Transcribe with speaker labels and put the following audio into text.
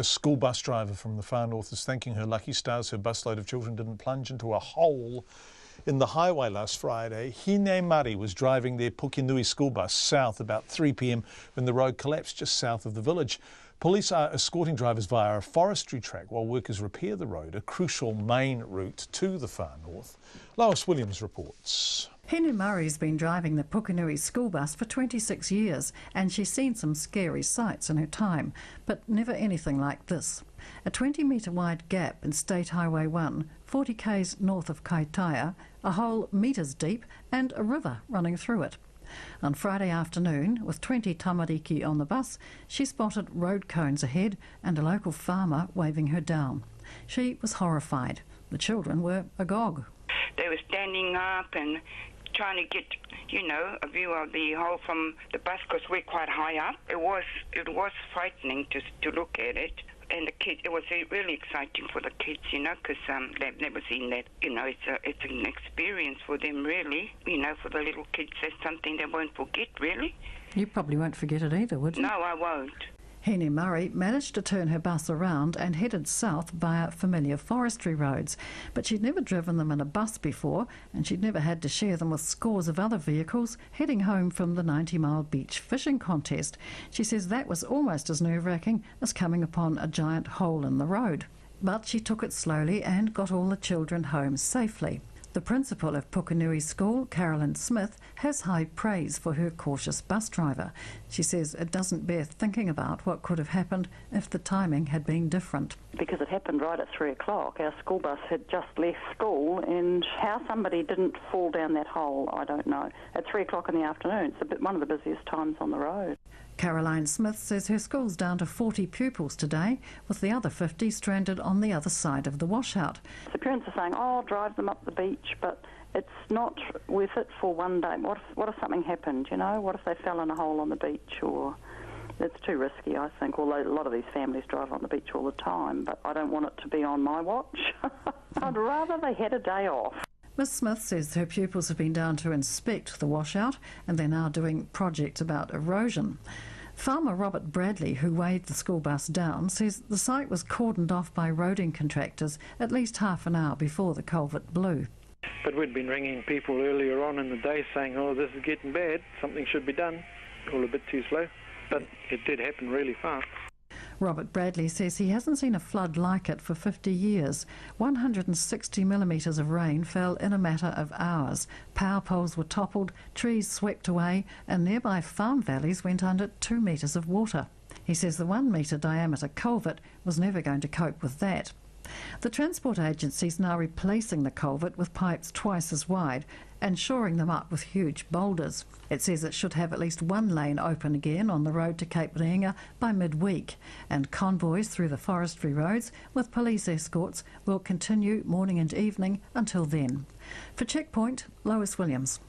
Speaker 1: A school bus driver from the far north is thanking her lucky stars her busload of children didn't plunge into a hole in the highway last Friday. Hine Mari was driving their Pukenui school bus south about 3 p.m. when the road collapsed just south of the village. Police are escorting drivers via a forestry track while workers repair the road, a crucial main route to the far north. Lois Williams reports.
Speaker 2: Hine Murray's been driving the Pukenui school bus for 26 years and she's seen some scary sights in her time, but never anything like this. A 20-metre wide gap in State Highway 1, 40 k's north of Kaitaia, a hole metres deep and a river running through it. On Friday afternoon, with 20 tamariki on the bus, she spotted road cones ahead and a local farmer waving her down. She was horrified. The children were agog.
Speaker 3: They were standing up and trying to get, a view of the hole from the bus because we're quite high up. It was frightening to look at it. And the kids, it was really exciting for the kids, because they've never seen that. It's an experience for them, really. For the little kids, that's something they won't forget, really.
Speaker 2: You probably won't forget it either, would you?
Speaker 3: No, I won't.
Speaker 2: Hine Murray managed to turn her bus around and headed south via familiar forestry roads, but she'd never driven them in a bus before and she'd never had to share them with scores of other vehicles heading home from the 90-mile beach fishing contest. She says that was almost as nerve-wracking as coming upon a giant hole in the road. But she took it slowly and got all the children home safely. The principal of Pukenui School, Carolyn Smith, has high praise for her cautious bus driver. She says it doesn't bear thinking about what could have happened if the timing had been different.
Speaker 4: Because it happened right at 3 o'clock. Our school bus had just left school, and how somebody didn't fall down that hole, I don't know. At 3 o'clock in the afternoon, it's one of the busiest times on the road.
Speaker 2: Caroline Smith says her school's down to 40 pupils today, with the other 50 stranded on the other side of the washout.
Speaker 4: The parents are saying, I'll drive them up the beach, but it's not worth it for one day. What if something happened, What if they fell in a hole on the beach? Or it's too risky, I think, although a lot of these families drive on the beach all the time, but I don't want it to be on my watch. I'd rather they had a day off.
Speaker 2: Ms Smith says her pupils have been down to inspect the washout and they're now doing projects about erosion. Farmer Robert Bradley, who waved the school bus down, says the site was cordoned off by roading contractors at least half an hour before the culvert blew.
Speaker 5: But we'd been ringing people earlier on in the day saying, oh, this is getting bad, something should be done. All a bit too slow, but it did happen really fast.
Speaker 2: Robert Bradley says he hasn't seen a flood like it for 50 years. 160 millimetres of rain fell in a matter of hours. Power poles were toppled, trees swept away, and nearby farm valleys went under 2 metres of water. He says the 1 metre diameter culvert was never going to cope with that. The transport agency's now replacing the culvert with pipes twice as wide and shoring them up with huge boulders. It says it should have at least one lane open again on the road to Cape Reinga by midweek, and convoys through the forestry roads with police escorts will continue morning and evening until then. For Checkpoint, Lois Williams.